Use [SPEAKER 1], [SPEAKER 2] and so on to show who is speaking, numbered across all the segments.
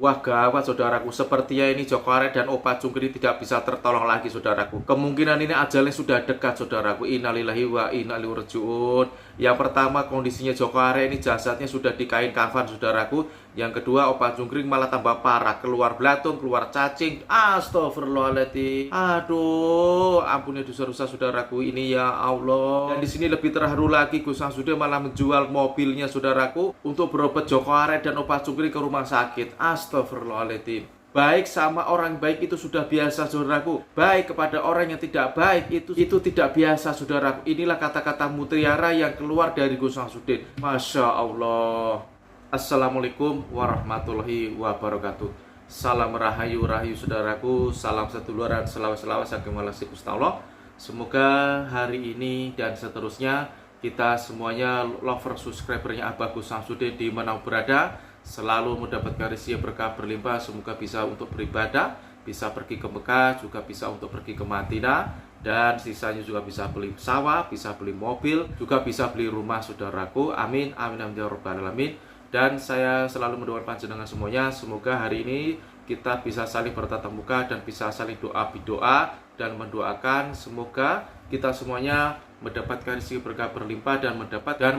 [SPEAKER 1] Wah gawat saudaraku, sepertinya ini Joko Are dan Opa Cungkring tidak bisa tertolong lagi saudaraku. Kemungkinan ini ajalnya sudah dekat saudaraku. Innalillahi wa inna ilaihi rajiun. Yang pertama kondisinya Joko Are ini jasadnya sudah di kain kafan saudaraku. Yang kedua Opa Cungkring malah tambah parah, keluar belatung, keluar cacing. Astagfirullahaladzim. Aduh, ampuni dosa-dosa saudaraku ini ya Allah. Dan di sini lebih terharu lagi, Gus Samsudin malah menjual mobilnya saudaraku untuk berobat Joko Are dan Opa Cungkring ke rumah sakit. Astagfirullahaladzim. Baik sama orang baik itu sudah biasa saudaraku. Baik kepada orang yang tidak baik itu tidak biasa saudaraku. Inilah kata-kata mutiara yang keluar dari Gus Samsudin. Masya Allah. Assalamualaikum warahmatullahi wabarakatuh. Salam rahayu saudaraku. Salam seduluran, selawat saking walasi Gusti Allah. Semoga hari ini dan seterusnya kita semuanya lover subscribernya Abah Gus Samsudin di mana berada selalu mendapatkan rezeki berkah berlimpah. Semoga bisa untuk beribadah, bisa pergi ke Mekah, juga bisa untuk pergi ke Madinah, dan sisanya juga bisa beli sawah, bisa beli mobil, juga bisa beli rumah saudaraku. Amin, amin, amin ya rabbal alamin. Dan saya selalu mendoakan panjenengan semuanya, semoga hari ini kita bisa saling bertatap muka dan bisa saling doa dan mendoakan semoga kita semuanya mendapatkan rezeki berkah berlimpah dan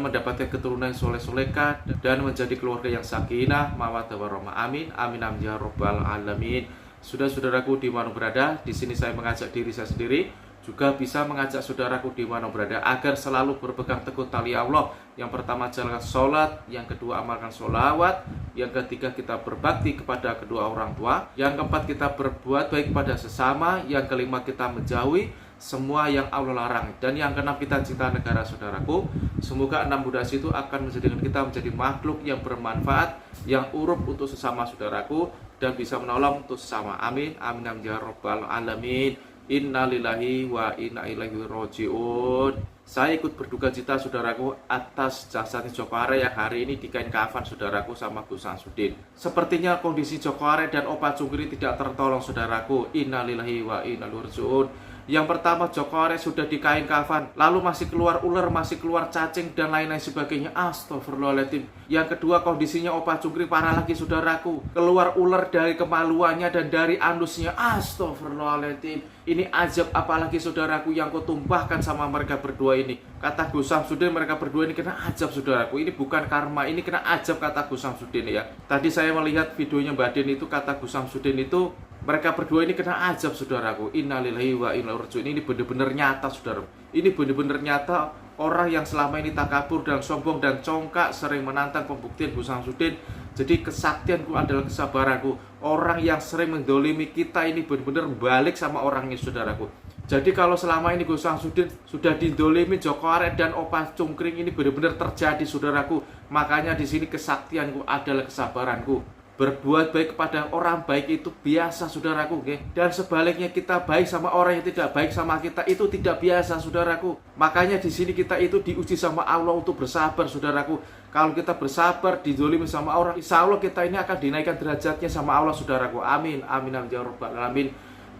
[SPEAKER 1] mendapatkan keturunan yang soleh-solehah dan menjadi keluarga yang sakinah mawaddah warahmah. Amin, amin, amin ya rabbal alamin. Saudaraku di mana berada, di sini saya mengajak diri saya sendiri juga bisa mengajak saudaraku di mana berada agar selalu berpegang teguh tali Allah. Yang pertama jalankan sholat, yang kedua amalkan sholawat, yang ketiga kita berbakti kepada kedua orang tua, yang keempat kita berbuat baik pada sesama, yang kelima kita menjauhi semua yang Allah larang, dan yang keenam kita cinta negara saudaraku. Semoga enam budaya itu akan menjadikan kita menjadi makhluk yang bermanfaat, yang uruf untuk sesama saudaraku, dan bisa menolong untuk sesama. Amin, amin, amin ya rabbal alamin. Innalillahi wa inna ilaihi rajiun. Saya ikut berduka cita saudaraku atas jasadnya Joko Are yang hari ini di kain kafan saudaraku sama Gus Samsudin. Sepertinya kondisi Joko Are dan Opa Cungkring tidak tertolong saudaraku. Innalillahi wa inna ilaihi rajiun. Yang pertama Joko Are sudah di kain kafan, lalu masih keluar ular, masih keluar cacing dan lain-lain sebagainya. Astagfirullahaladzim. Yang kedua kondisinya Opa Cungkring parah lagi saudaraku, keluar ular dari kemaluannya dan dari anusnya. Astagfirullahaladzim. Ini azab apalagi saudaraku yang kau tumpahkan sama mereka berdua ini. Kata Gus Samsudin mereka berdua ini kena azab saudaraku. Ini bukan karma, ini kena azab kata Gus Samsudin ya. Tadi saya melihat videonya Mbak Den itu, kata Gus Samsudin itu mereka berdua ini kena azab saudaraku. Innalillahi wa inna ilaihi rajiun. Ini benar-benar nyata saudara. Ini benar-benar nyata. Orang yang selama ini takabur dan sombong dan congkak sering menantang pembuktian Gus Samsudin. Jadi kesaktianku adalah kesabaranku. Orang yang sering mendolimi kita ini benar-benar balik sama orangnya saudaraku. Jadi kalau selama ini Gus Samsudin sudah didolimi Joko Are dan Opa Cungkring ini benar-benar terjadi saudaraku. Makanya di sini kesaktianku adalah kesabaranku. Berbuat baik kepada orang baik itu biasa saudaraku, okay? Dan sebaliknya kita baik sama orang yang tidak baik sama kita itu tidak biasa saudaraku. Makanya di sini kita itu diuji sama Allah untuk bersabar saudaraku. Kalau kita bersabar dizalimi sama orang, insya Allah kita ini akan dinaikkan derajatnya sama Allah saudaraku. Amin, amin, amin ya rabbal alamin.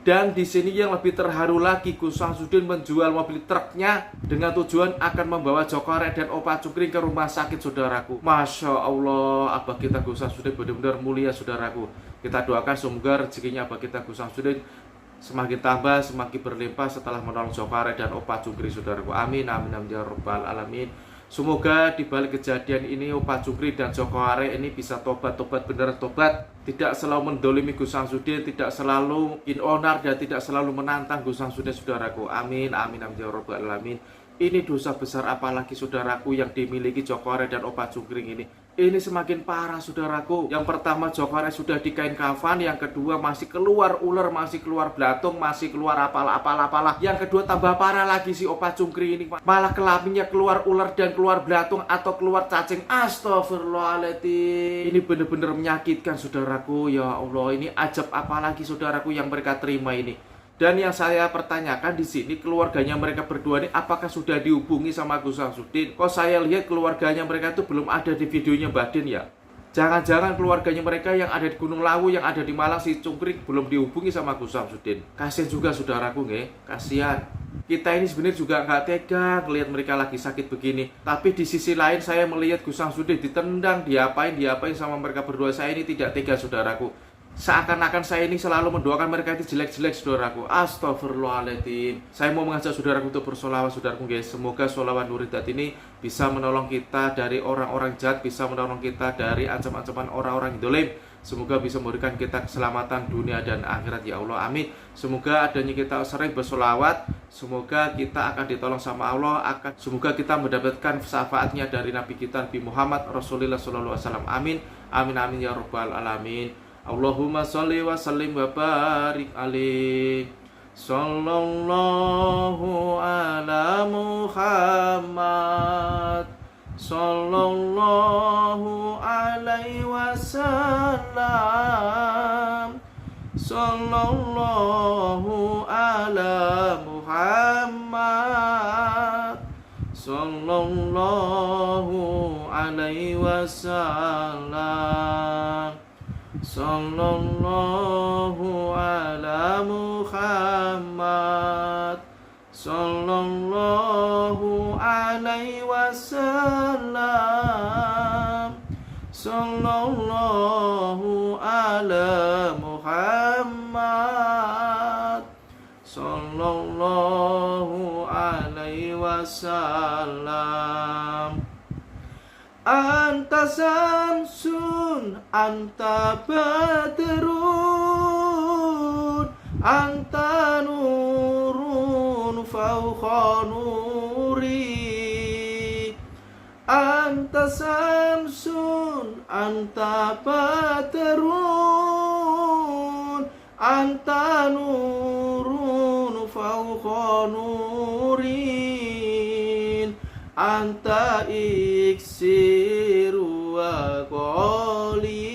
[SPEAKER 1] Dan di sini yang lebih terharu lagi, Gus Samsudin menjual mobil truknya dengan tujuan akan membawa Joko Are dan Opa Cungkring ke rumah sakit saudaraku. Masya Allah, abah kita Gus Samsudin benar-benar mulia saudaraku. Kita doakan semoga rezekinya abah kita Gus Samsudin semakin tambah, semakin berlimpah setelah menolong Joko Are dan Opa Cungkring saudaraku. Amin, amin, amin ya rabbal alamin. Semoga di balik kejadian ini Opa Cungkring dan Joko Are ini bisa tobat beneran tobat. Tidak selalu mendolimi Gus Samsudin, tidak selalu onar dan tidak selalu menantang Gus Samsudin saudaraku. Amin, amin, amin ya rabbal alamin. Ini dosa besar apalagi saudaraku yang dimiliki Joko Are dan Opa Cungkring ini. Ini semakin parah saudaraku. Yang pertama Joko Are sudah di kain kafan, yang kedua masih keluar ular, masih keluar belatung, masih keluar apalah. Yang kedua tambah parah lagi si Opa Cungkring ini. Malah kelaminnya keluar ular dan keluar belatung atau keluar cacing. Astagfirullahaladzim. Ini benar-benar menyakitkan saudaraku. Ya Allah, ini ajab apalagi saudaraku yang mereka terima ini. Dan yang saya pertanyakan di sini, keluarganya mereka berdua ini apakah sudah dihubungi sama Gus Samsudin? Kok saya lihat keluarganya mereka itu belum ada di videonya Mbak Den ya? Jangan-jangan keluarganya mereka yang ada di Gunung Lawu, yang ada di Malang, si Cungkring belum dihubungi sama Gus Samsudin. Kasian juga saudaraku nggih, kasihan. Kita ini sebenarnya juga nggak tega ngelihat mereka lagi sakit begini. Tapi di sisi lain saya melihat Gus Samsudin ditendang, diapain sama mereka berdua. Saya ini tidak tega, saudaraku. Seakan-akan saya ini selalu mendoakan mereka itu jelek-jelek, saudaraku. Astagfirullahaladzim. Saya mau mengajak saudaraku untuk bersolawat, saudaraku guys. Semoga solawat Nuridat ini bisa menolong kita dari orang-orang jahat, bisa menolong kita dari ancaman-ancaman orang-orang dolim. Semoga bisa memberikan kita keselamatan dunia dan akhirat, ya Allah, amin. Semoga adanya kita sering bersolawat, semoga kita akan ditolong sama Allah, semoga kita mendapatkan syafaatnya dari Nabi kita Nabi Muhammad Rasulullah SAW, amin, amin, amin ya rabbal alamin. Allahumma sholli wa sallim wa barik alaih. Sallallahu ala Muhammad, sallallahu alaihi wasallam, sallallahu ala Muhammad, sallallahu alaihi wasallam, sallallahu ala Muhammad, sallallahu alaihi wasallam, sallallahu ala Muhammad, sallallahu alaihi wasallam. Anta samsun, anta badrun, anta nurun fauqa nuri. Anta samsun, anta badrun, anta nurun fauqa nuri. Anta iksiru wa qoli,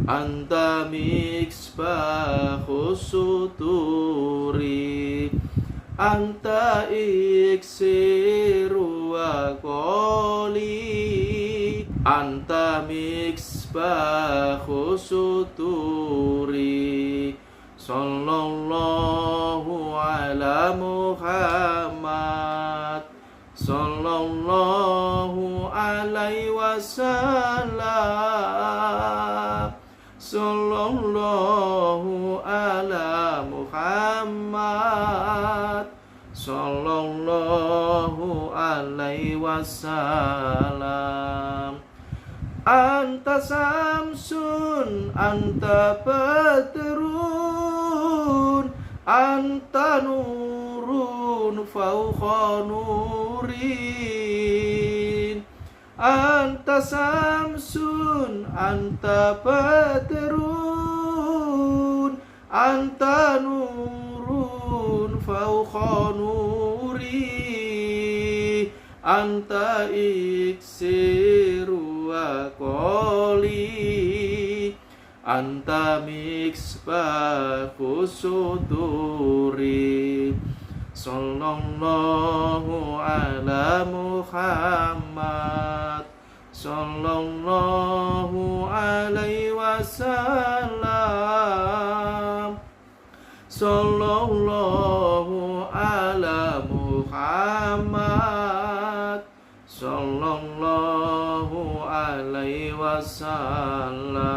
[SPEAKER 1] anta miksbahu suturi. Anta iksiru wa qoli, anta miksbahu suturi. Sallallahu ala Muhammad, sallallahu alaihi wasallam, sallallahu ala Muhammad, sallallahu alaihi wasallam. Anta samsun, anta badrun, anta nurun fauqa nurin. Anta samsun, anta badrun, anta nurun fauqa nuri. Anta iksiru wa qoli, anta miksbahu suturi. Sallallahu ala Muhammad, sallallahu alaihi wasallam, sallallahu ala Muhammad, sallallahu alaihi wasallam.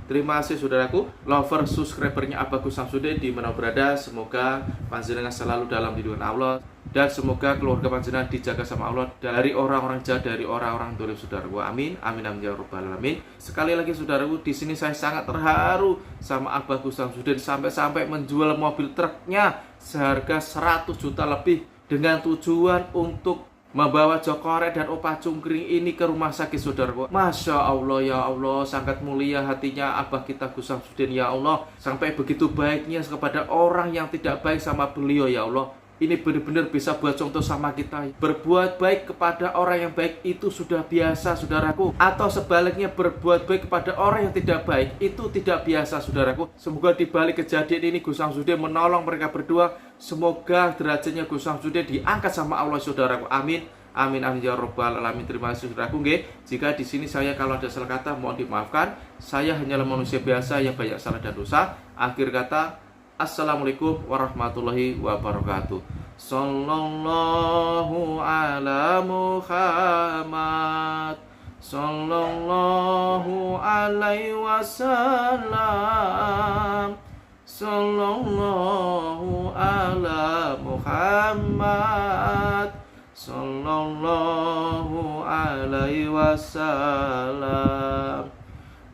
[SPEAKER 1] Terima kasih saudaraku, lover, subscribernya Abah Gus Samsudin di mana berada. Semoga panjenengan selalu dalam lindungan Allah, dan semoga keluarga panjenengan dijaga sama Allah dari orang-orang jahat, dari orang-orang dolim, saudaraku. Amin, amin, amin ya rabbal alamin. Sekali lagi saudaraku, di sini saya sangat terharu sama Abah Gus Samsudin, sampai menjual mobil truknya seharga 100 juta lebih dengan tujuan untuk membawa Joko Arek dan Opa Cungkring ini ke rumah sakit, saudaraku. Masya Allah, ya Allah, sangat mulia hatinya Abah kita Gus Samsudin, ya Allah. Sampai begitu baiknya kepada orang yang tidak baik sama beliau, ya Allah. Ini benar-benar bisa buat contoh sama kita. Berbuat baik kepada orang yang baik itu sudah biasa, saudaraku. Atau sebaliknya, berbuat baik kepada orang yang tidak baik itu tidak biasa, saudaraku. Semoga di balik kejadian ini Gus Samsudin menolong mereka berdua. Semoga derajatnya Gus Samsudin diangkat sama Allah, saudaraku. Amin, amin, amin ya rabbal alamin. Terima kasih saudaraku. Jika di sini saya kalau ada salah kata mohon dimaafkan. Saya hanyalah manusia biasa yang banyak salah dan dosa. Akhir kata, Assalamualaikum warahmatullahi wabarakatuh. Sallallahu ala Muhammad, sallallahu alaihi wasallam, sallallahu ala Muhammad, sallallahu alaihi wasallam.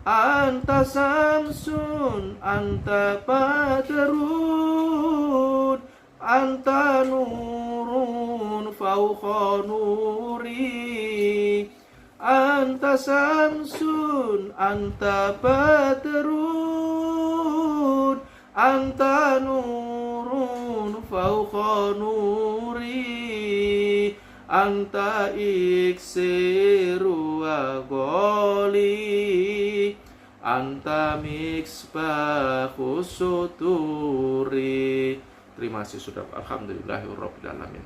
[SPEAKER 1] Anta samsun, anta badrun, anta nurun fauqa nuri. Anta samsun, anta badrun, anta nurun fauqa nuri. Anta iksiru wa ghali, anta misbahus suturi. Terima kasih sudah. Alhamdulillahirabbil alamin.